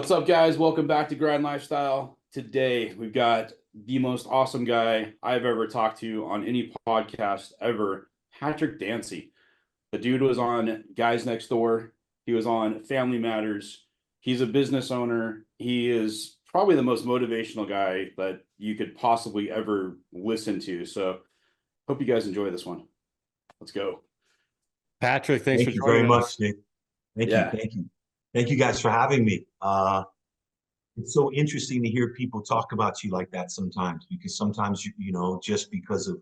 What's up, guys? Welcome back to Grind Lifestyle. Today, we've got the most awesome guy I've ever talked to on any podcast ever, Patrick Dancy. The dude was on Guys Next Door. He was on Family Matters. He's a business owner. He is probably the most motivational guy that you could possibly ever listen to. So, hope you guys enjoy this one. Let's go. Patrick, thanks for Thank you very joining much, us. Nick. Thank you. Yeah. Thank you. Thank you guys for having me. It's so interesting to hear people talk about you like that sometimes, because sometimes just because of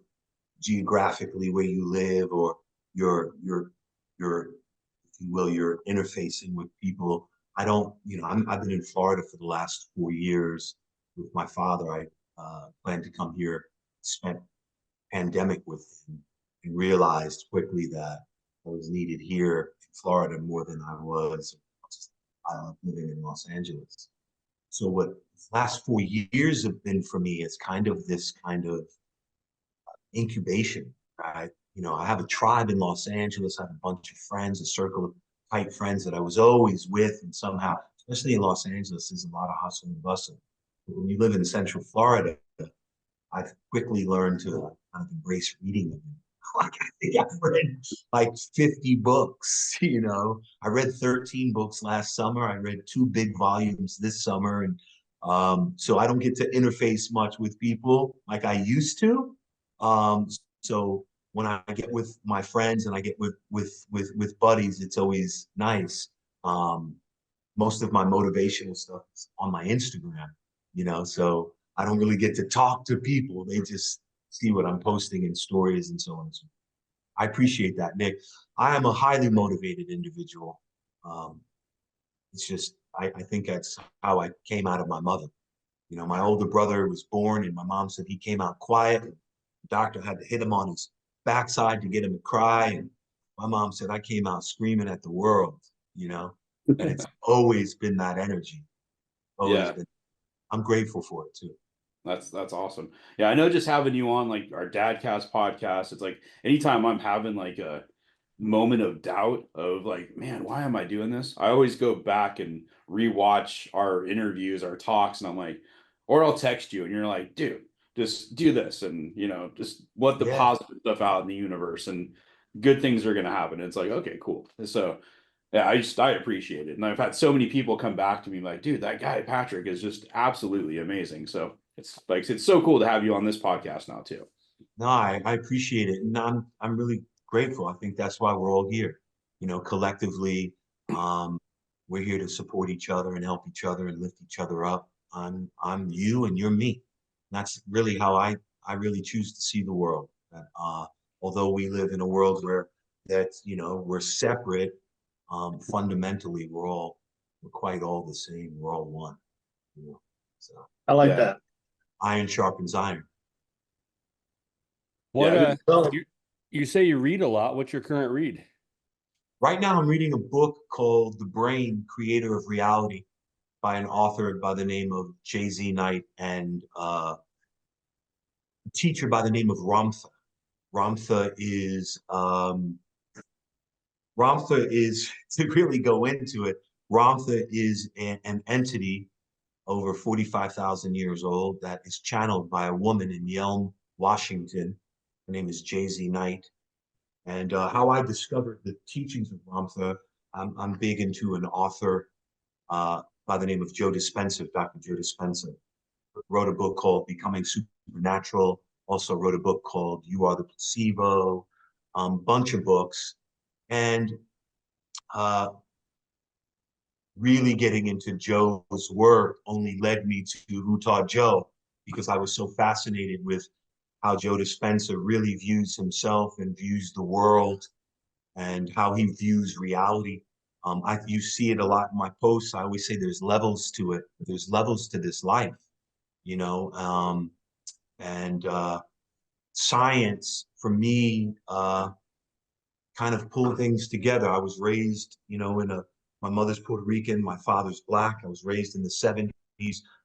geographically where you live or your if you will, you're interfacing with people. I don't, I've been in Florida for the last 4 years with my father. I planned to come here, spent pandemic with him, and realized quickly that I was needed here in Florida more than I was living in Los Angeles. So what the last 4 years have been for me is kind of this kind of incubation, right? I have a tribe in Los Angeles. I have a bunch of friends, a circle of tight friends that I was always with. And somehow, especially in Los Angeles, there's a lot of hustle and bustle. But when you live in Central Florida, I've quickly learned to kind of embrace reading again. Like, I think I've read like 50 books. I read 13 books last summer. I read 2 big volumes this summer. And so I don't get to interface much with people like I used to. So when I get with my friends and I get with buddies, it's always nice. Most of my motivational stuff is on my Instagram, so I don't really get to talk to people. They just see what I'm posting in stories and so on and so forth. I appreciate that, Nick. I am a highly motivated individual. It's just, I think that's how I came out of my mother. My older brother was born and my mom said he came out quiet. The doctor had to hit him on his backside to get him to cry. And my mom said, I came out screaming at the world, and it's always been that energy. Always Yeah. been. I'm grateful for it too. That's awesome. Yeah, I know just having you on like our Dadcast podcast, it's like anytime I'm having like a moment of doubt of like, man, why am I doing this? I always go back and rewatch our interviews, our talks, and I'm like, or I'll text you and you're like, dude, just do this and just let the Yeah. positive stuff out in the universe and good things are gonna happen. It's like, okay, cool. So yeah, I appreciate it. And I've had so many people come back to me like, dude, that guy Patrick is just absolutely amazing. So it's so cool to have you on this podcast now too. No, I appreciate it. And I'm really grateful. I think that's why we're all here. Collectively, we're here to support each other and help each other and lift each other up. I'm you and you're me. That's really how I really choose to see the world. That although we live in a world where we're separate, fundamentally we're quite all the same. We're all one. So I like Yeah. that. iron sharpens iron. What Yeah. uh you say you read a lot. What's your current read? Right now, I'm reading a book called The Brain, Creator of Reality by an author by the name of J.Z. Knight and a teacher by the name of Ramtha. Ramtha is, Ramtha is, to really go into it, Ramtha is an entity over 45,000 years old that is channeled by a woman in Yelm, Washington. Her name is J.Z. Knight. And how I discovered the teachings of Ramtha, I'm big into an author by the name of Joe Dispenza, Dr. Joe Dispenza. Wrote a book called Becoming Supernatural, also wrote a book called You Are the Placebo, bunch of books. And uh, really getting into Joe's work only led me to Who Taught Joe, because I was so fascinated with how Joe Dispenza really views himself and views the world and how he views reality. You see it a lot in my posts. I always say there's levels to it. There's levels to this life, you know. And Science for me kind of pulled things together. I was raised, my mother's Puerto Rican, my father's Black. I was raised in the 70s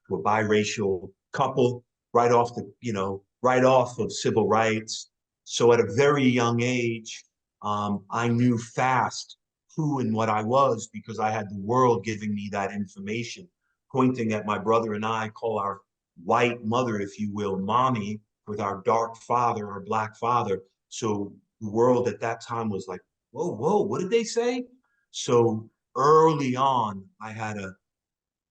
to a biracial couple, right off of civil rights. So at a very young age, I knew fast who and what I was because I had the world giving me that information. pointing at my brother and I, call our white mother, if you will, mommy, with our dark father, our black father. So the world at that time was like, whoa, whoa, what did they say? So early on, I had a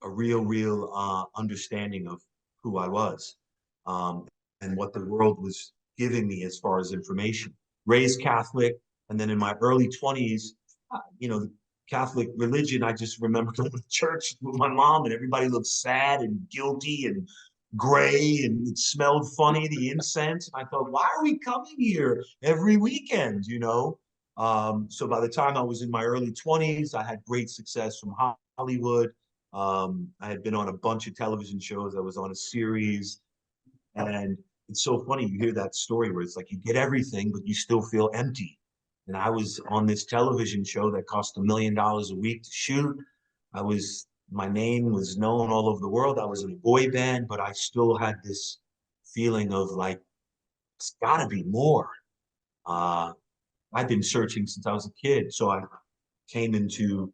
real understanding of who I was, um, and what the world was giving me as far as information. Raised Catholic, and then in my early 20s, the Catholic religion, I just remember going to church with my mom, and everybody looked sad and guilty and gray, and it smelled funny, the incense. And I thought, why are we coming here every weekend, So by the time I was in my early 20s, I had great success from Hollywood. I had been on a bunch of television shows. I was on a series, and it's so funny. You hear that story where it's like you get everything, but you still feel empty. And I was on this television show that cost $1 million a week to shoot. My name was known all over the world. I was in a boy band, but I still had this feeling of like, it's got to be more. I've been searching since I was a kid. So I came into,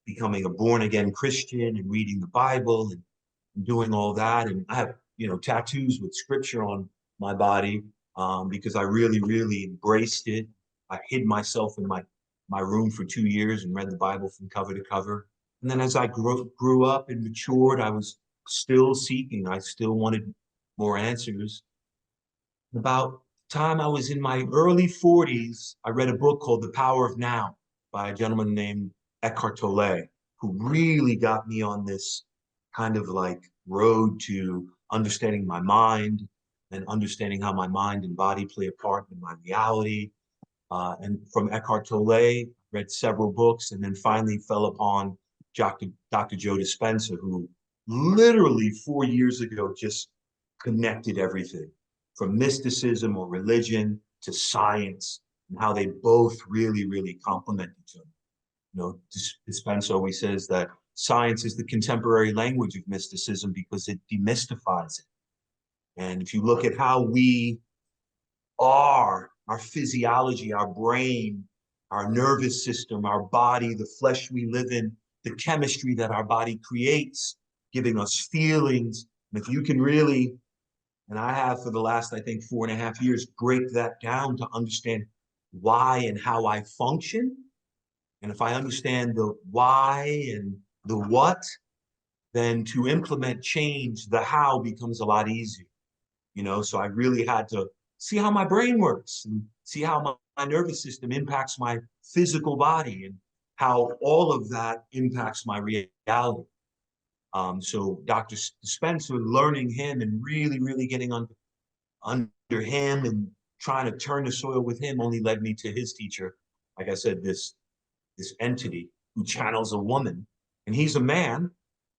becoming a born again Christian and reading the Bible and doing all that. And I have, tattoos with scripture on my body, because I really, really embraced it. I hid myself in my room for 2 years and read the Bible from cover to cover. And then as I grew up and matured, I was still seeking. I still wanted more answers. About the time I was in my early 40s, I read a book called The Power of Now by a gentleman named Eckhart Tolle, who really got me on this kind of like road to understanding my mind and understanding how my mind and body play a part in my reality. And from Eckhart Tolle, read several books, and then finally fell upon Dr. Joe Dispenza, who literally 4 years ago just connected everything from mysticism or religion to science, and how they both really, really complement each other. Dispenza always says that science is the contemporary language of mysticism because it demystifies it. And if you look at how we are, our physiology, our brain, our nervous system, our body, the flesh we live in, the chemistry that our body creates, giving us feelings. And if you can really, and I have for the last, I think, 4.5 years, break that down to understand why and how I function. And if I understand the why and the what, then to implement change, the how becomes a lot easier. So I really had to see how my brain works and see how my nervous system impacts my physical body and how all of that impacts my reality. So Dr. Spencer, learning him and really, really getting under him and trying to turn the soil with him only led me to his teacher. Like I said, this entity who channels a woman, and he's a man,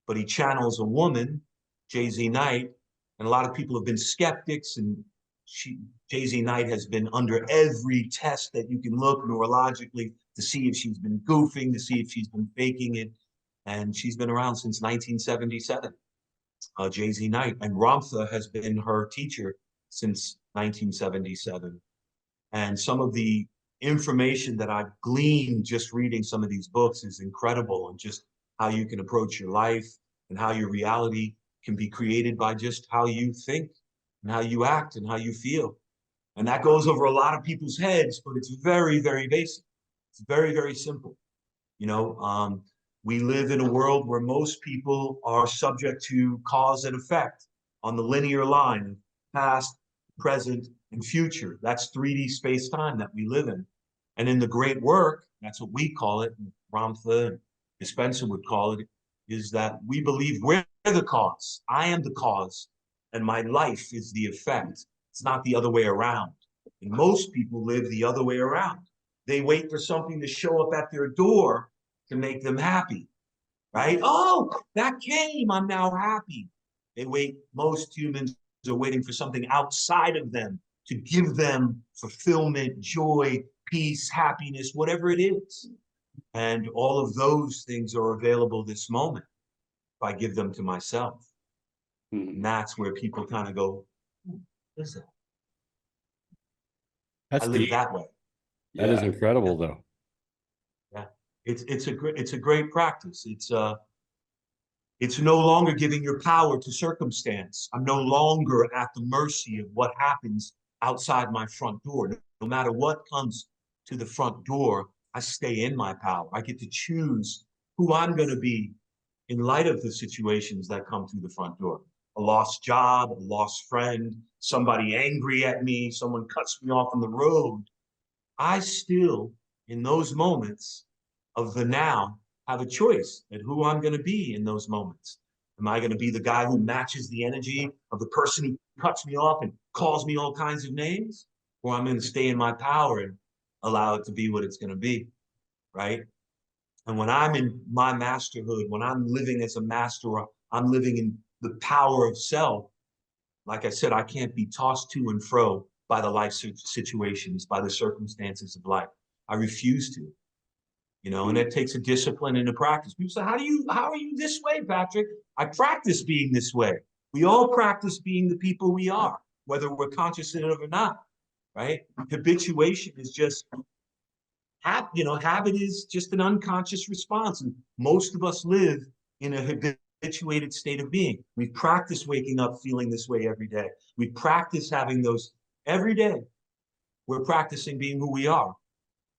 but he channels a woman, Jay-Z Knight, and a lot of people have been skeptics, and Jay-Z Knight has been under every test that you can look neurologically to see if she's been goofing, to see if she's been faking it, and she's been around since 1977, Jay-Z Knight, and Ramtha has been her teacher since 1977. And some of the information that I've gleaned just reading some of these books is incredible, and just how you can approach your life and how your reality can be created by just how you think and how you act and how you feel. And that goes over a lot of people's heads, but it's very, very basic. It's very, very simple. We live in a world where most people are subject to cause and effect on the linear line of past, present, and future. That's 3D space-time that we live in. And in the great work, that's what we call it, and Ramtha and Dispenza would call it, is that we believe we're the cause. I am the cause, and my life is the effect. It's not the other way around. And most people live the other way around. They wait for something to show up at their door to make them happy, right? Oh, that came, I'm now happy. Most humans are waiting for something outside of them to give them fulfillment, joy, peace, happiness, whatever it is. And all of those things are available this moment if I give them to myself. And that's where people kind of go, what is that? That's I live deep. that way. That is incredible, though. Yeah, it's a great practice. It's no longer giving your power to circumstance. I'm no longer at the mercy of what happens outside my front door. No matter what comes to the front door, I stay in my power. I get to choose who I'm going to be in light of the situations that come through the front door. A lost job, a lost friend, somebody angry at me, someone cuts me off on the road. I still, in those moments of the now, have a choice at who I'm going to be in those moments. Am I going to be the guy who matches the energy of the person who cuts me off and calls me all kinds of names? Or I'm going to stay in my power and allow it to be what it's going to be, right? And when I'm in my masterhood, when I'm living as a master, I'm living in the power of self, like I said, I can't be tossed to and fro by the life situations, by the circumstances of life. I refuse to, and it takes a discipline and a practice. People say, how are you this way, Patrick? I practice being this way. We all practice being the people we are, whether we're conscious of it or not, right? Habituation is just, habit is just an unconscious response. And most of us live in a habituated state of being. We practice waking up feeling this way every day. We practice having those every day. We're practicing being who we are.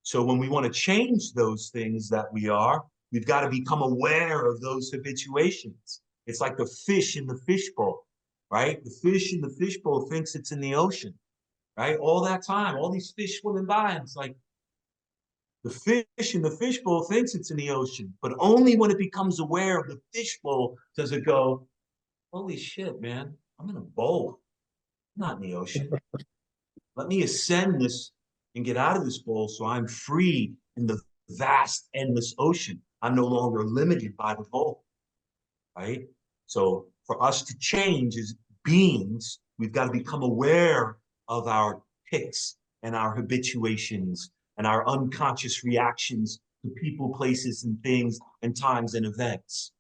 So when we want to change those things that we are, we've got to become aware of those habituations. It's like the fish in the fishbowl, right? The fish in the fishbowl thinks it's in the ocean, right? All that time, all these fish swimming by, and it's like the fish in the fishbowl thinks it's in the ocean, but only when it becomes aware of the fishbowl does it go, holy shit, man, I'm in a bowl. I'm not in the ocean. Let me ascend this and get out of this bowl so I'm free in the vast, endless ocean. I'm no longer limited by the bowl, right? So for us to change as beings, we've got to become aware of our tics and our habituations and our unconscious reactions to people, places, and things, and times and events.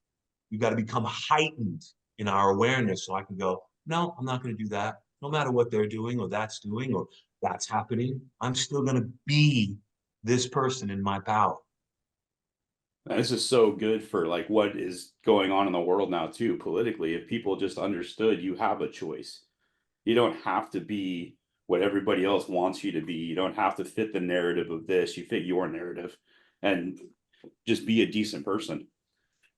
We've got to become heightened in our awareness so I can go, no, I'm not going to do that. No matter what they're doing or that's happening, I'm still going to be this person in my power. This is so good for like what is going on in the world now too, politically. If people just understood you have a choice. You don't have to be what everybody else wants you to be. You don't have to fit the narrative of this. You fit your narrative and just be a decent person.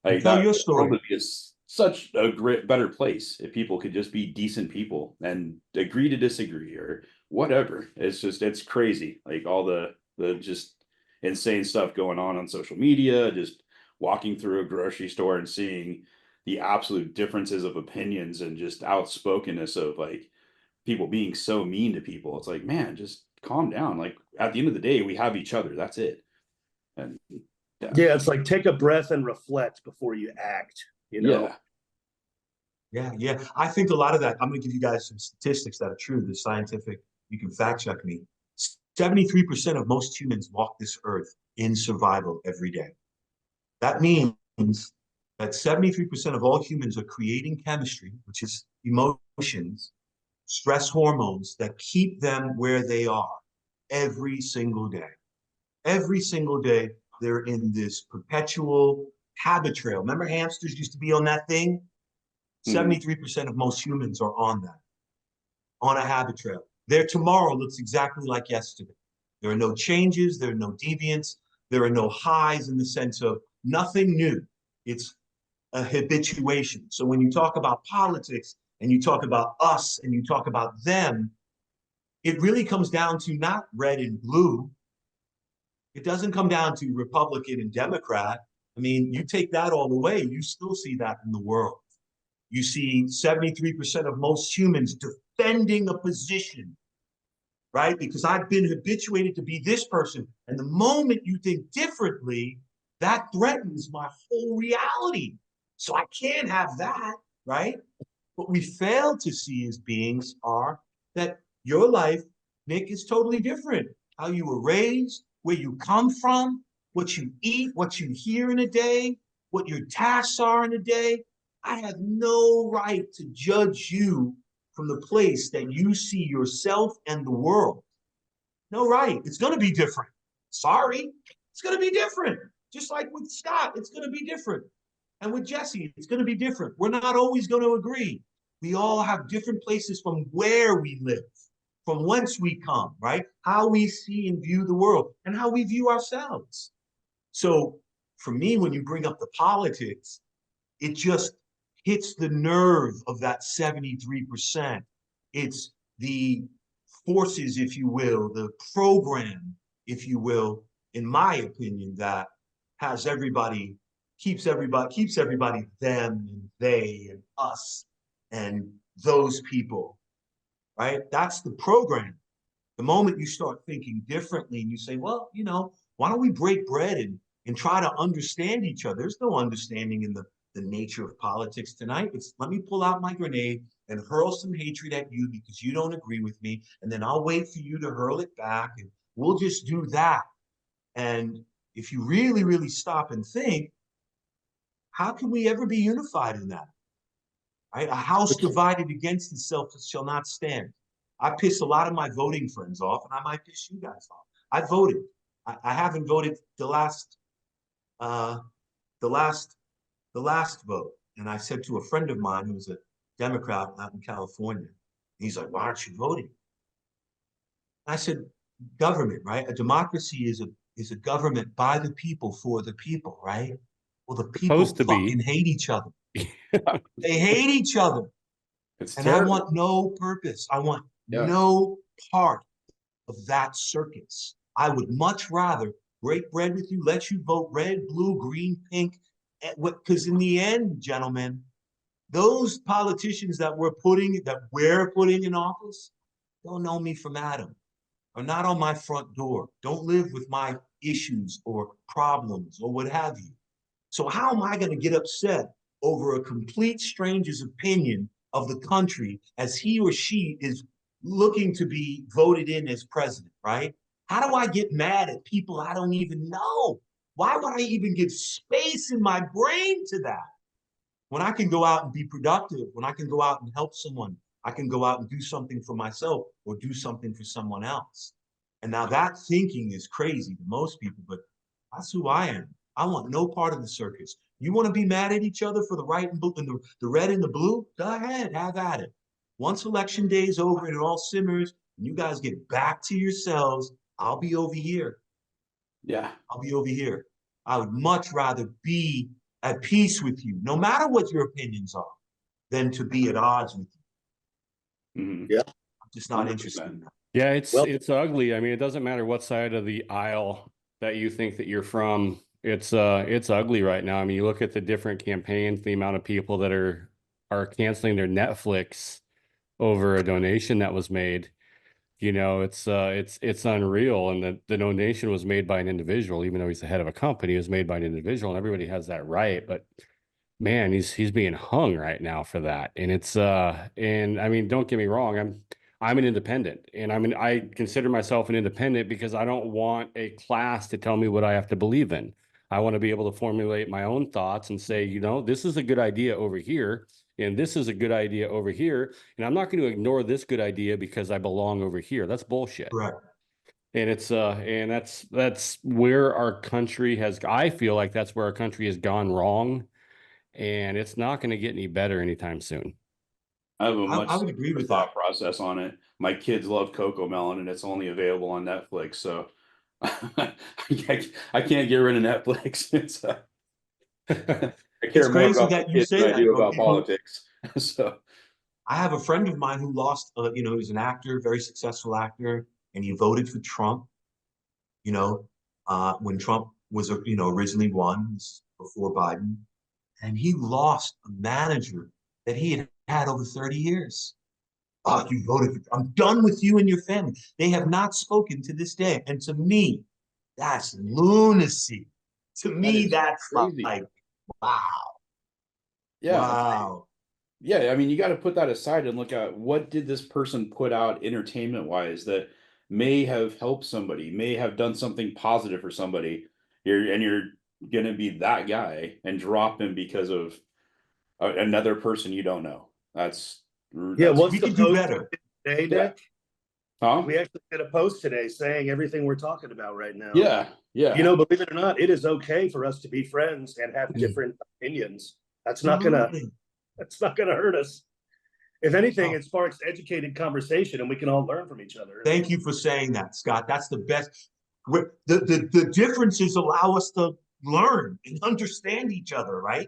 And Like tell that your the world story. would be such a great, better place if people could just be decent people and agree to disagree or whatever. It's crazy. Like all the just insane stuff going on social media, just walking through a grocery store and seeing the absolute differences of opinions and just outspokenness of like people being so mean to people. It's like, man, just calm down. Like at the end of the day, we have each other. That's it. And yeah, Yeah, it's like take a breath and reflect before you act, you know? yeah. Yeah. I think a lot of that, I'm going to give you guys some statistics that are true, the scientific, you can fact check me. 73% of most humans walk this earth in survival every day. That means that 73% of all humans are creating chemistry, which is emotions, stress hormones that keep them where they are every single day. Every single day, they're in this perpetual habit trail. Remember hamsters used to be on that thing? 73% of most humans are on that, on a habit trail. Their tomorrow looks exactly like yesterday. There are no changes, there are no deviants, there are no highs in the sense of nothing new. It's a habituation. So when you talk about politics and you talk about us and you talk about them, it really comes down to not red and blue. It doesn't come down to Republican and Democrat. I mean, you take that all the way, you still see that in the world. You see 73% of most humans defending a position, right? Because I've been habituated to be this person. And the moment you think differently, that threatens my whole reality. So I can't have that, right? What we fail to see as beings are that your life, Nick, is totally different. How you were raised, where you come from, what you eat, what you hear in a day, what your tasks are in a day. I have no right to judge you from the place that you see yourself and the world. No right. It's going to be different. Sorry. It's going to be different. Just like with Scott, it's going to be different. And with Jesse, it's going to be different. We're not always going to agree. We all have different places from where we live, from whence we come, right? How we see and view the world and how we view ourselves. So for me, when you bring up the politics, it just hits the nerve of that 73%. It's the forces, if you will, the program, if you will, in my opinion, that has everybody, keeps everybody them and they and us and those people, right? That's the program. The moment you start thinking differently and you say, well, you know, why don't we break bread and try to understand each other? There's no understanding in the nature of politics tonight. It's let me pull out my grenade and hurl some hatred at you because you don't agree with me. And then I'll wait for you to hurl it back. And we'll just do that. And if you really, really stop and think, how can we ever be unified in that? Right? A house divided against itself shall not stand. I piss a lot of my voting friends off, and I might piss you guys off. I voted. I haven't voted uh, the last vote. And I said to a friend of mine who was a Democrat out in California, he's like, "Why aren't you voting?" I said, "Government, right? A democracy is a government by the people for the people, right? Well, the people Supposed to fucking be. hate each other. They hate each other. It's And I terrible. want no purpose. I want Yeah. no part of that circus. I would much rather break bread with you, let you vote red, blue, green, pink. Because in the end, gentlemen, those politicians that we're putting in office don't know me from Adam, are not on my front door, don't live with my issues or problems or what have you. So how am I going to get upset over a complete stranger's opinion of the country as he or she is looking to be voted in as president, right? How do I get mad at people I don't even know? Why would I even give space in my brain to that? When I can go out and be productive, when I can go out and help someone, I can go out and do something for myself or do something for someone else. And now that thinking is crazy to most people, but that's who I am. I want no part of the circus. You want to be mad at each other for the right and blue and the red and the blue? Go ahead, have at it. Once election day is over and it all simmers, and you guys get back to yourselves, I'll be over here. Yeah. I'll be over here. I would much rather be at peace with you, no matter what your opinions are, than to be at odds with you. Mhm. Yeah. I'm just not 100%. interested in that. Yeah, Well- it's ugly. I mean, it doesn't matter what side of the aisle that you think that you're from. It's ugly right now. I mean, you look at the different campaigns, the amount of people that are canceling their Netflix over a donation that was made. You know, it's unreal. And the donation was made by an individual, even though he's the head of a company, it was made by an individual, and everybody has that right. But man, he's being hung right now for that. And it's and I mean, don't get me wrong, I'm an independent, and I consider myself an independent because I don't want a class to tell me what I have to believe in. I want to be able to formulate my own thoughts and say, you know, this is a good idea over here, and this is a good idea over here, and I'm not going to ignore this good idea because I belong over here. That's bullshit. Correct. And it's and that's where our country has, I feel like that's where our country has gone wrong, and it's not going to get any better anytime soon. I have a much I would agree with thought that. process on it. My kids love Coco Melon, and it's only available on Netflix, so I can't get rid of Netflix. It's I It's care more crazy about the that you kids say than I that. do You know, about people, politics. So I have a friend of mine who lost, you know, he was an actor, very successful actor, and he voted for Trump, you know, when Trump was, you know, originally won before Biden, and he lost a manager that he had had over 30 years. Oh, you voted for, I'm done with you and your family. They have not spoken to this day. And to me, that's lunacy. To me, is that's crazy. like, wow, Yeah, wow. yeah. I mean, you got to put that aside and look at what did this person put out entertainment wise that may have helped somebody, may have done something positive for somebody. You're gonna be that guy and drop him because of another person you don't know. Yeah, That's what's We the could do post better. today, yeah. Nick? Huh? We actually did a post today saying everything we're talking about right now. Yeah. Yeah. You know, believe it or not, it is okay for us to be friends and have different opinions. That's not gonna hurt us. If anything, it sparks educated conversation and we can all learn from each other. Thank you for saying that, Scott. That's the best. The differences allow us to learn and understand each other, right?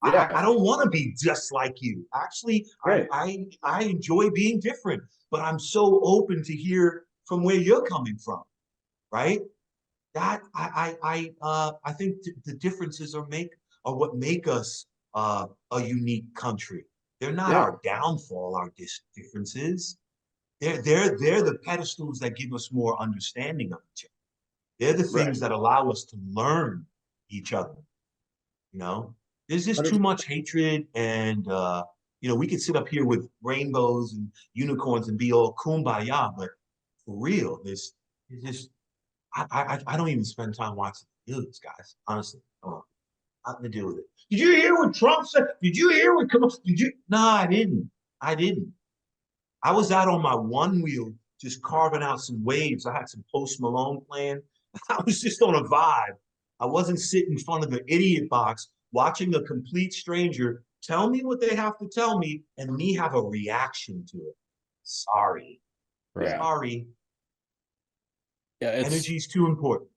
Yeah. I don't want to be just like you. Actually, Right. I enjoy being different, but I'm so open to hear from where you're coming from, right? That I think the differences are what make us a unique country. They're not Yeah. our downfall, our differences. They're the pedestals that give us more understanding of each other. They're the things that allow us to learn each other. You know, there's just too 100%. much hatred, and we could sit up here with rainbows and unicorns and be all kumbaya, but for real, there's just I don't even spend time watching the news, guys. Honestly, come on, nothing to do with it. Did you hear what Trump said? Did you hear what? Come on, did you? No, I didn't. I didn't. I was out on my one wheel, just carving out some waves. I had some Post Malone playing. I was just on a vibe. I wasn't sitting in front of the idiot box watching a complete stranger tell me what they have to tell me and me have a reaction to it. Sorry. Right. Sorry. Yeah, it's Energy's too important.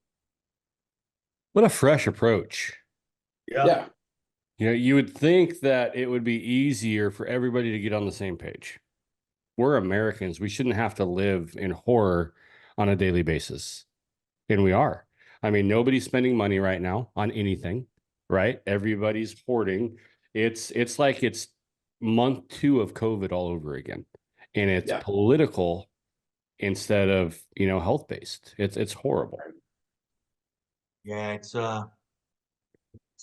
what a fresh approach. Yeah. Yeah. You know, you would think that it would be easier for everybody to get on the same page. We're Americans. We shouldn't have to live in horror on a daily basis. And we are. I mean, nobody's spending money right now on anything, right? Everybody's hoarding. It's like it's month 2 of COVID all over again. And it's political instead of, health based. It's horrible. Yeah, it's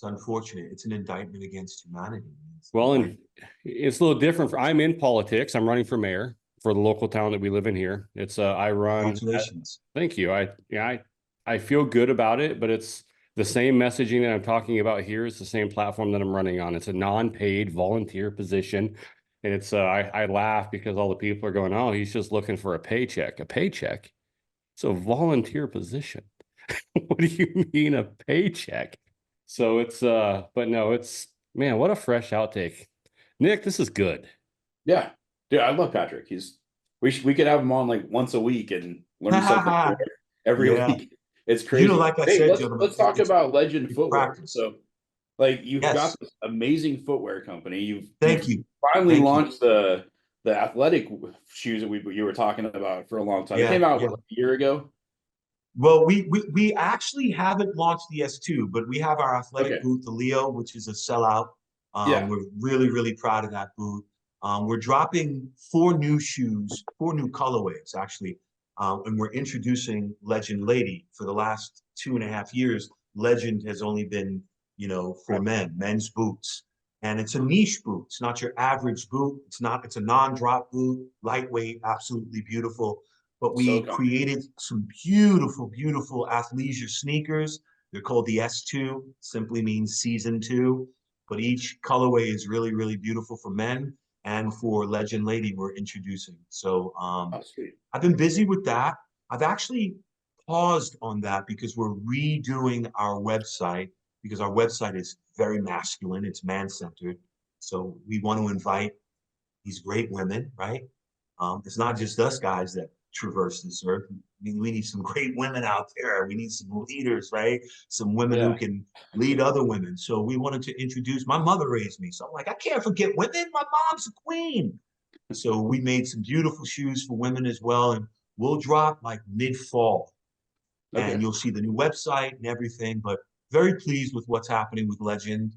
unfortunate. It's an indictment against humanity. Well, and it's a little different. I'm in politics. I'm running for mayor for the local town that we live in here. It's I run. Congratulations. Thank you. I feel good about it, but it's the same messaging that I'm talking about here is the same platform that I'm running on. It's a non-paid volunteer position. And it's I laugh because all the people are going, oh, he's just looking for a paycheck. A paycheck? It's a volunteer position. What do you mean a paycheck? So it's but no, it's man, what a fresh outtake. Nick, this is good. Yeah. Dude, I love Patrick. We could have him on like once a week and learn something every week. It's crazy. Like I hey, said, let's, gentlemen, let's talk about Legend Footwear. practice. So, like, you've got this amazing footwear company. You've finally launched the athletic shoes that you were talking about for a long time. It came out like a year ago. Well, we actually haven't launched the S2, but we have our athletic boot, the Leo, which is a sellout. We're really, really proud of that boot. We're dropping 4 new shoes, 4 new colorways, actually. And we're introducing Legend Lady. For the last 2.5 years, Legend has only been, for men's boots. And it's a niche boot. It's not your average boot. It's a non-drop boot, lightweight, absolutely beautiful. But we created some beautiful, beautiful athleisure sneakers. They're called the S2, simply means season 2. But each colorway is really, really beautiful for men, and for Legend Lady we're introducing. So I've been busy with that. I've actually paused on that because we're redoing our website, because our website is very masculine. It's man-centered. So we want to invite these great women, right? It's not just us guys that traverse this earth. We need some great women out there. We need some leaders, right? Some women who can lead other women. So we wanted to introduce, my mother raised me. So I'm like, I can't forget women. My mom's a queen. So we made some beautiful shoes for women as well. And we'll drop like mid-fall. And you'll see the new website and everything. But very pleased with what's happening with Legend.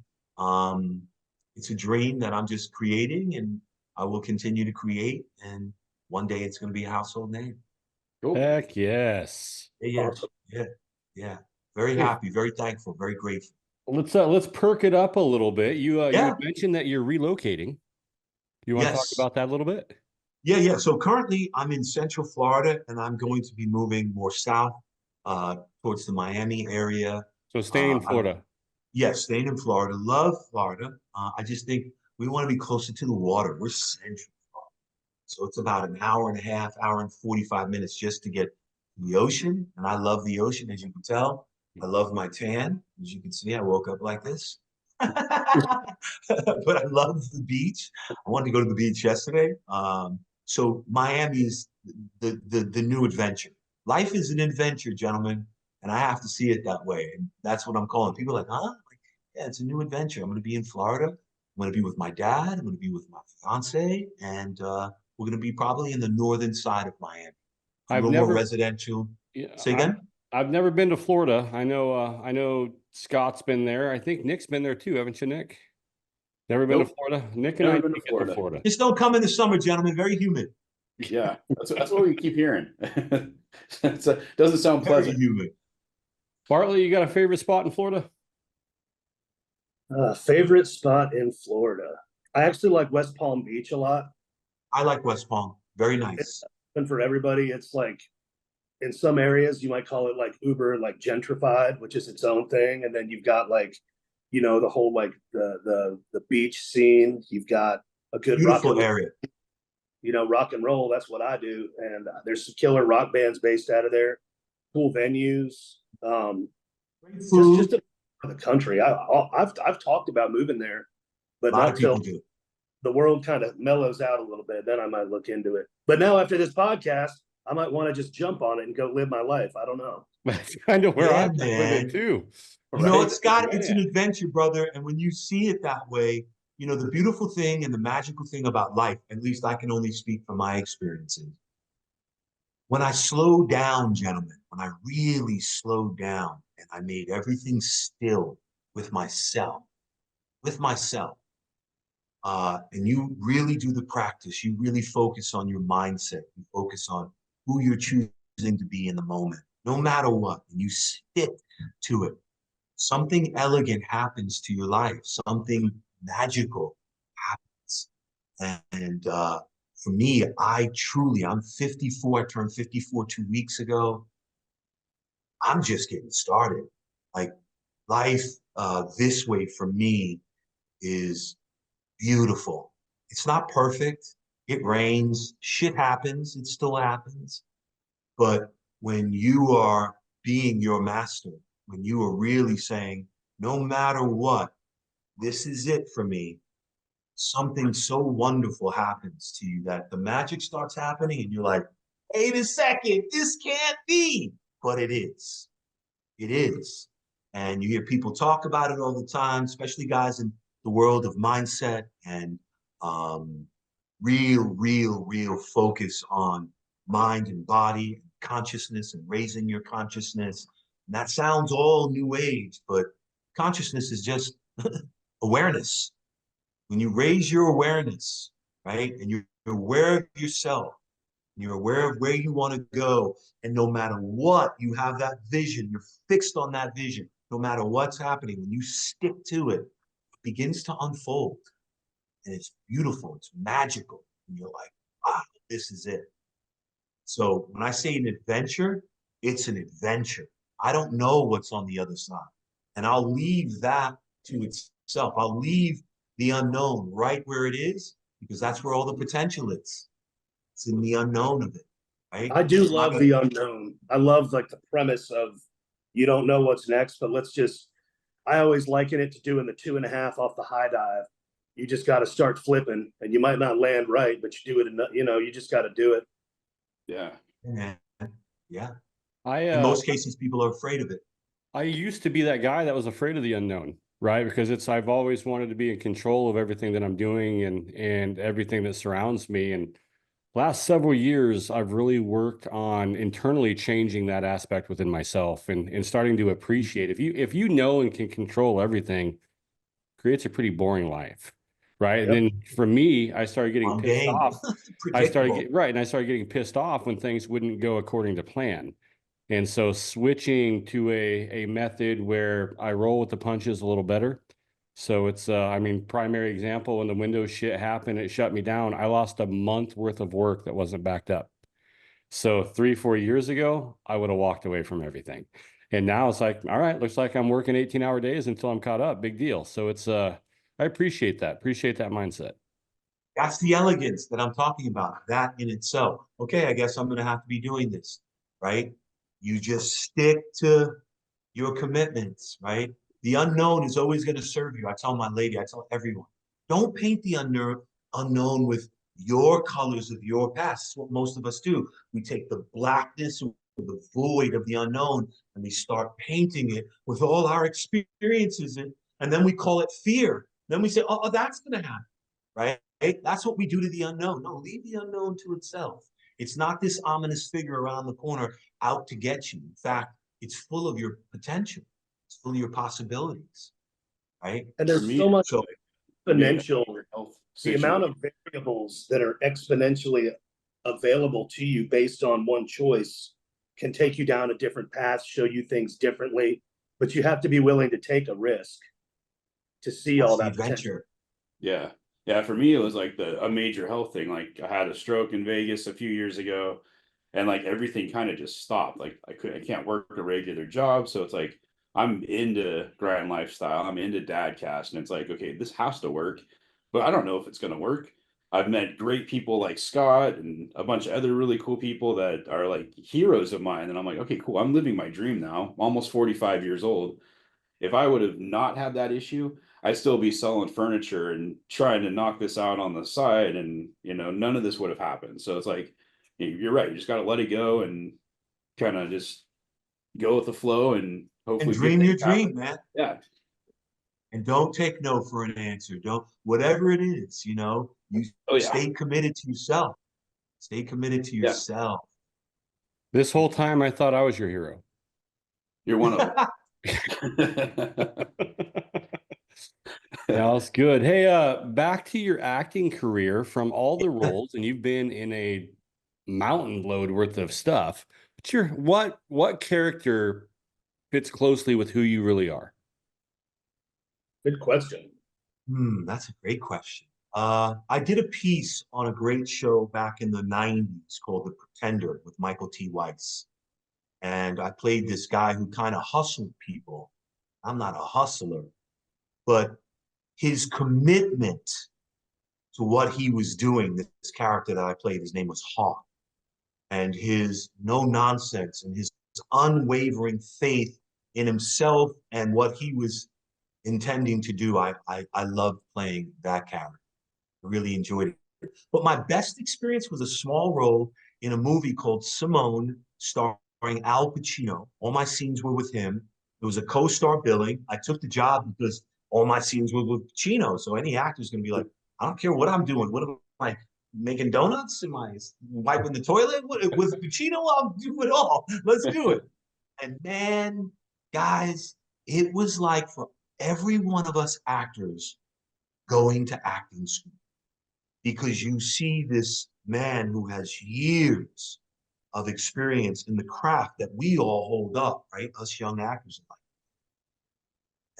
It's a dream that I'm just creating, and I will continue to create. And one day it's going to be a household name. Cool. Heck yes. Yeah. Very happy, very thankful, very grateful. Let's perk it up a little bit. You mentioned that you're relocating. You want to talk about that a little bit? Yeah. So currently I'm in Central Florida, and I'm going to be moving more south towards the Miami area. So staying in Florida. Yes, staying in Florida. Love Florida. I just think we want to be closer to the water. We're central Florida. So it's about an hour and a half, hour and 45 minutes just to get to the ocean. And I love the ocean, as you can tell. I love my tan. As you can see, I woke up like this. But I love the beach. I wanted to go to the beach yesterday. So Miami is the new adventure. Life is an adventure, gentlemen, and I have to see it that way. And that's what I'm calling. People are like, huh? Like, yeah, it's a new adventure. I'm going to be in Florida. I'm going to be with my dad. I'm going to be with my fiance, and we're going to be probably in the northern side of Miami. A I've little more never, residential. yeah, Say again? I've never been to Florida. I know Scott's been there. I think Nick's been there too, haven't you, Nick? Never been to Nope. Florida. Nick and Never I been need to to get to Florida. Florida. Just don't come in the summer, gentlemen. Very humid. Yeah, that's what we keep hearing. Doesn't sound Very pleasant. humid. Bartley, you got a favorite spot in Florida? Favorite spot in Florida. I actually like West Palm Beach a lot. I like West Palm. Very nice. And for everybody, it's like in some areas you might call it like uber like gentrified, which is its own thing. And then you've got like, the whole like the beach scene. You've got a good Beautiful area. Rock and roll. That's what I do. And there's some killer rock bands based out of there. Cool venues. Great food. Just the country. I've talked about moving there, A but lot not of people till do. the world kind of mellows out a little bit. Then I might look into it. But now after this podcast, I might want to just jump on it and go live my life. I don't know. That's kind of where Yeah, I'm living too. You know Right? what, Scott? It's an Man. adventure, brother. And when you see it that way, the beautiful thing and the magical thing about life, at least I can only speak from my experiences. When I slowed down, gentlemen, when I really slowed down and I made everything still with myself, and you really do the practice, you really focus on your mindset, you focus on who you're choosing to be in the moment, no matter what, and you stick to it. Something elegant happens to your life, something magical happens. And for me, I'm 54, I turned 54 2 weeks ago. I'm just getting started. Like life this way for me is beautiful. It's not perfect. It rains, shit happens, it still happens. But when you are being your master, when you are really saying, no matter what, this is it for me, something so wonderful happens to you that the magic starts happening and you're like, wait a second, this can't be. But it is. It is. And you hear people talk about it all the time, especially guys in the world of mindset and real focus on mind and body and consciousness and raising your consciousness. And that sounds all new age, but consciousness is just awareness. When you raise your awareness, right, and you're aware of yourself, and you're aware of where you want to go, and no matter what, you have that vision, you're fixed on that vision, no matter what's happening, when you stick to it, it begins to unfold. And it's beautiful, it's magical. And you're like, wow, this is it. So when I say an adventure, it's an adventure. I don't know what's on the other side. And I'll leave that to itself. I'll leave the unknown right where it is, because that's where all the potential is. It's in the unknown of it, right? I do love the unknown. I love like the premise of you don't know what's next, but I always liken it to doing the 2.5 off the high dive. You just got to start flipping, and you might not land right, but you do it. You just got to do it. Yeah. Yeah. I In most cases, people are afraid of it. I used to be that guy that was afraid of the unknown, right? Because I've always wanted to be in control of everything that I'm doing and everything that surrounds me. And last several years, I've really worked on internally changing that aspect within myself and starting to appreciate if you know and can control everything, creates a pretty boring life. Right. Yep. And then for me, I started getting pissed off. I started getting pissed off when things wouldn't go according to plan. And so switching to a method where I roll with the punches a little better. So it's, primary example, when the Windows shit happened, it shut me down. I lost a month worth of work that wasn't backed up. So 3-4 years ago, I would have walked away from everything. And now it's like, all right, looks like I'm working 18-hour days until I'm caught up. Big deal. So it's, I appreciate that mindset. That's the elegance that I'm talking about. That in itself. Okay, I guess I'm going to have to be doing this, right? You just stick to your commitments, right? The unknown is always going to serve you. I tell my lady, I tell everyone, don't paint the unknown with your colors of your past. It's what most of us do. We take the blackness or the void of the unknown and we start painting it with all our experiences and then we call it fear. Then we say, oh, that's going to happen, right? That's what we do to the unknown. No, leave the unknown to itself. It's not this ominous figure around the corner out to get you. In fact, it's full of your potential. It's full of your possibilities, right? And For there's me, so much So exponential, health the amount of variables that are exponentially available to you based on one choice can take you down a different path, show you things differently, but you have to be willing to take a risk to see that's all the that potential. adventure. Yeah. Yeah. For me, it was like a major health thing. Like I had a stroke in Vegas a few years ago and like everything kind of just stopped. Like I can't work a regular job. So it's like, I'm into grind lifestyle. I'm into dad cast. And it's like, okay, this has to work, but I don't know if it's going to work. I've met great people like Scott and a bunch of other really cool people that are like heroes of mine. And I'm like, okay, cool. I'm living my dream now. I'm almost 45 years old. If I would have not had that issue, I'd still be selling furniture and trying to knock this out on the side. And, none of this would have happened. So it's like, you're right. You just got to let it go and kind of just go with the flow and And hopefully dream your dream, man. Yeah. And don't take no for an answer. Don't, whatever it is, you Oh, yeah. stay committed to yourself. Stay committed to Yeah. yourself. This whole time I thought I was your hero. You're one of them. That was good. Hey, back to your acting career. From all the roles, and you've been in a mountain load worth of stuff. What character fits closely with who you really are? Good question. That's a great question. I did a piece on a great show back in the 90s called The Pretender with Michael T. Weiss. And I played this guy who kind of hustled people. I'm not a hustler, but his commitment to what he was doing, this character that I played, his name was Hawk, and his no nonsense and his unwavering faith in himself and what he was intending to do. I loved playing that character. I really enjoyed it. But my best experience was a small role in a movie called Simone, starring Al Pacino. All my scenes were with him. It was a co-star billing. I took the job because all my scenes were with Pacino. So any actor's going to be like, I don't care what I'm doing. What am I making donuts? Am I wiping the toilet? With Pacino, I'll do it all. Let's do it. And man, guys, it was like for every one of us actors going to acting school, because you see this man who has years of experience in the craft that we all hold up, right? Us young actors.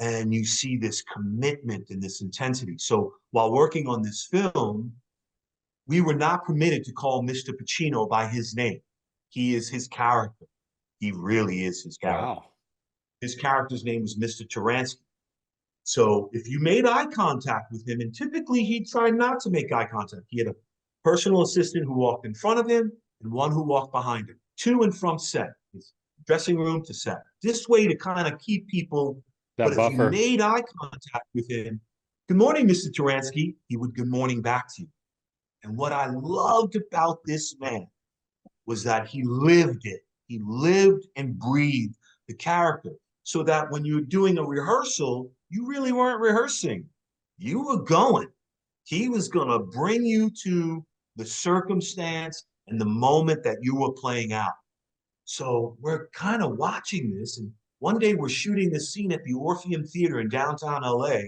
And you see this commitment and this intensity. So while working on this film, we were not permitted to call Mr. Pacino by his name. He is his character. He really is his character. Wow. His character's name was Mr. Taransky. So if you made eye contact with him, and typically he tried not to make eye contact, he had a personal assistant who walked in front of him and one who walked behind him, to and from set, his dressing room to set. This way to kind of keep people. That But buffer. if you made eye contact with him, good morning, Mr. Taransky, he would good morning back to you. And what I loved about this man was that he lived it. He lived and breathed the character, so that when you were doing a rehearsal, you really weren't rehearsing. You were going. He was going to bring you to the circumstance and the moment that you were playing out. So we're kind of watching this. And one day we're shooting this scene at the Orpheum Theater in downtown LA.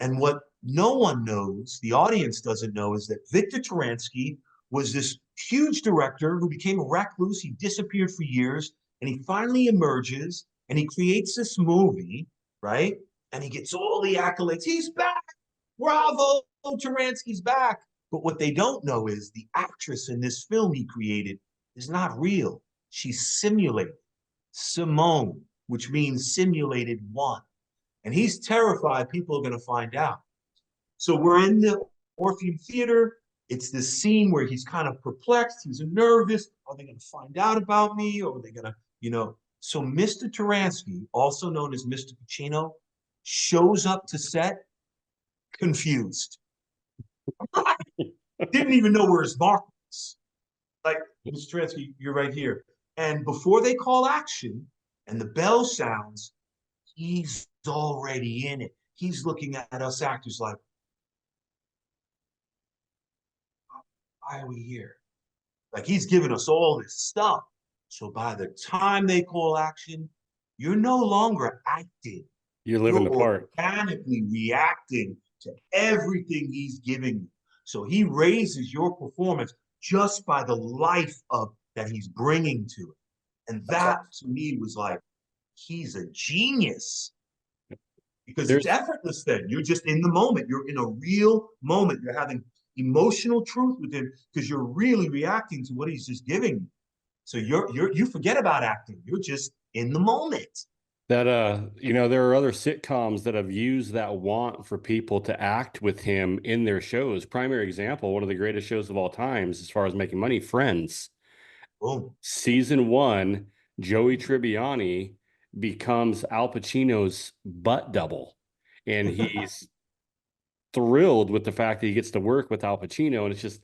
And what no one knows, the audience doesn't know, is that Victor Taransky was this huge director who became a recluse. He disappeared for years, and he finally emerges and he creates this movie, right? And he gets all the accolades. He's back. Bravo, Taransky's back. But what they don't know is the actress in this film he created is not real. She's simulated. Simone, which means simulated one. And he's terrified people are going to find out. So we're in the Orpheum Theater. It's this scene where he's kind of perplexed. He's nervous. Are they going to find out about me? Or are they going to, you know? So Mr. Taransky, also known as Mr. Pacino, shows up to set confused. Didn't even know where his mark was. Like, Mr. Taransky, you're right here. And before they call action and the bell sounds, he's already in it. He's looking at us actors like, why are we here? Like, he's giving us all this stuff. So by the time they call action, you're no longer acting. You're living the part. Organically reacting to everything he's giving you. So he raises your performance just by the life of that he's bringing to it. And that to me was like, he's a genius. Because it's effortless then. You're just in the moment. You're in a real moment. You're having emotional truth with him because you're really reacting to what he's just giving you. So you forget about acting. You're just in the moment. That you know, there are other sitcoms that have used that want for people to act with him in their shows. Primary example, one of the greatest shows of all times as far as making money, Friends. Oh. Season 1, Joey Tribbiani becomes Al Pacino's butt double. And he's thrilled with the fact that he gets to work with Al Pacino. And it's just,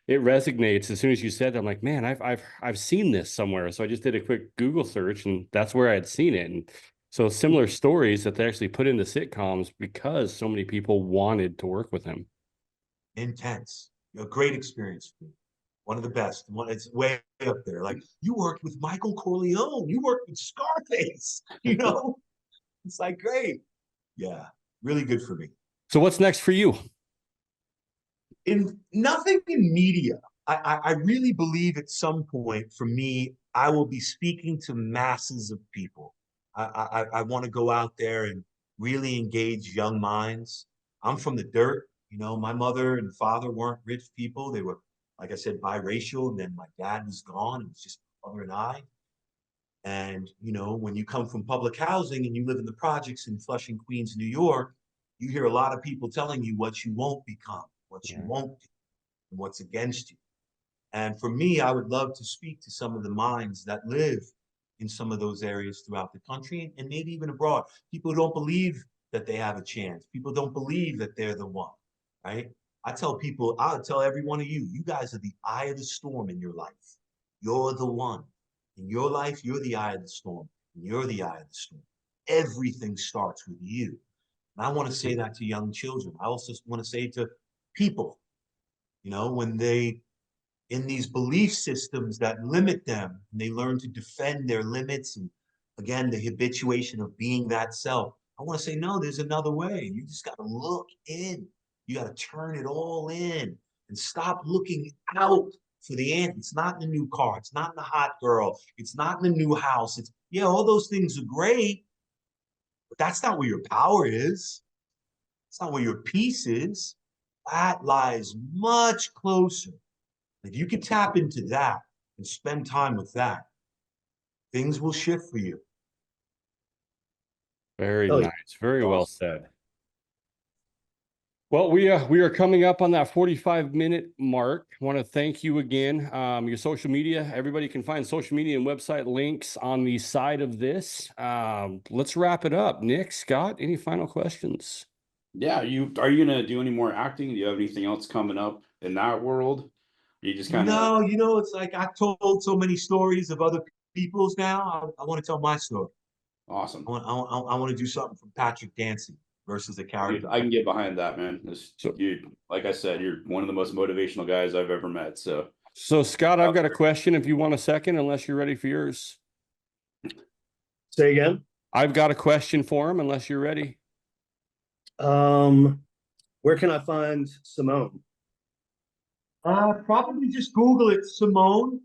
it resonates. As soon as you said that, I'm like, man, I've seen this somewhere. So I just did a quick Google search and that's where I had seen it. And so similar stories that they actually put into sitcoms because so many people wanted to work with him. Intense. A great experience for me. One of the best. One, it's way up there. Like, you worked with Michael Corleone. You worked with Scarface. You know, it's like great. Yeah, really good for me. So what's next for you? In nothing in media. I really believe at some point for me, I will be speaking to masses of people. I want to go out there and really engage young minds. I'm from the dirt. You know, my mother and father weren't rich people. They were, like I said, biracial. And then my dad was gone. It was just my mother and I. And, you know, when you come from public housing and you live in the projects in Flushing, Queens, New York, you hear a lot of people telling you what you won't become, what you won't do, and what's against you. And for me, I would love to speak to some of the minds that live in some of those areas throughout the country and maybe even abroad. People who don't believe that they have a chance. People don't believe that they're the one, right? I tell people, I'll tell every one of you, you guys are the eye of the storm in your life. You're the one. In your life, you're the eye of the storm. And you're the eye of the storm. Everything starts with you. And I want to say that to young children. I also want to say to people, you know, when they, in these belief systems that limit them, and they learn to defend their limits, and again, the habituation of being that self, I want to say, no, there's another way. You just got to look in. You got to turn it all in and stop looking out for the end. It's not in the new car. It's not in the hot girl. It's not in the new house. It's, yeah, all those things are great, but that's not where your power is. It's not where your peace is. That lies much closer. If you can tap into that and spend time with that, things will shift for you. Very nice. Very well said. Well, we are coming up on that 45-minute mark. I want to thank you again. Your social media, everybody can find social media and website links on the side of this. Let's wrap it up. Nick, Scott, any final questions? Yeah, are you gonna do any more acting? Do you have anything else coming up in that world? You just kind of No, you know, it's like I've told so many stories of other people's now. I want to tell my story. awesome. I want to do something from Patrick Dancy versus a character. I can get behind that, man. You, like I said, you're one of the most motivational guys I've ever met. So Scott, I've got a question if you want a second, unless you're ready for yours. Say again. I've got a question for him, unless you're ready. Where can I find Simone? Probably just Google it, Simone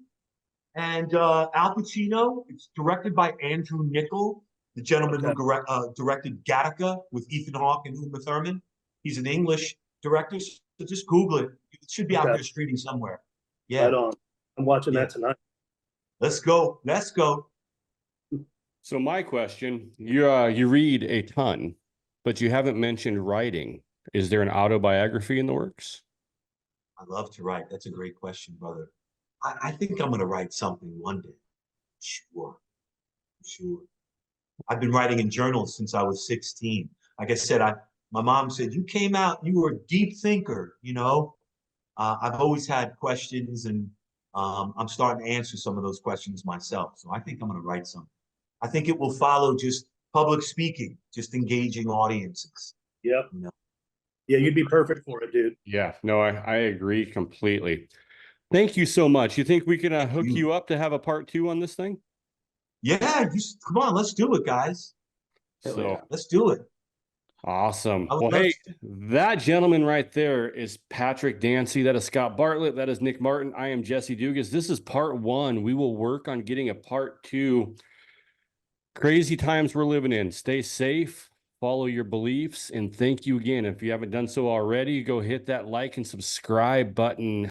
and Al Pacino. It's directed by Andrew Niccol, the gentleman who directed Gattaca with Ethan Hawke and Uma Thurman. He's an English director, so just Google it. It should be out there streaming somewhere. Yeah. Right on. I'm watching that tonight. Let's go. Let's go. So my question, you read a ton, but you haven't mentioned writing. Is there an autobiography in the works? I love to write. That's a great question, brother. I think I'm going to write something one day. Sure. Sure. I've been writing in journals since I was 16. Like I said, my mom said, you came out, you were a deep thinker, you know. I've always had questions, and I'm starting to answer some of those questions myself. So I think I'm going to write something. I think it will follow just public speaking, just engaging audiences. Yep. You know? Yeah, you'd be perfect for it, dude. Yeah, no, I agree completely. Thank you so much. You think we can hook you up to have a part 2 on this thing? Yeah, come on, let's do it, guys. So yeah. Let's do it. awesome. I would Well, love hey, that gentleman right there is Patrick Dancy. That is Scott Bartlett. That is Nick Martin. I am Jesse Dugas. This is part 1. We will work on getting a part 2. Crazy times we're living in. Stay safe, follow your beliefs, and thank you again. If you haven't done so already, go hit that like and subscribe button.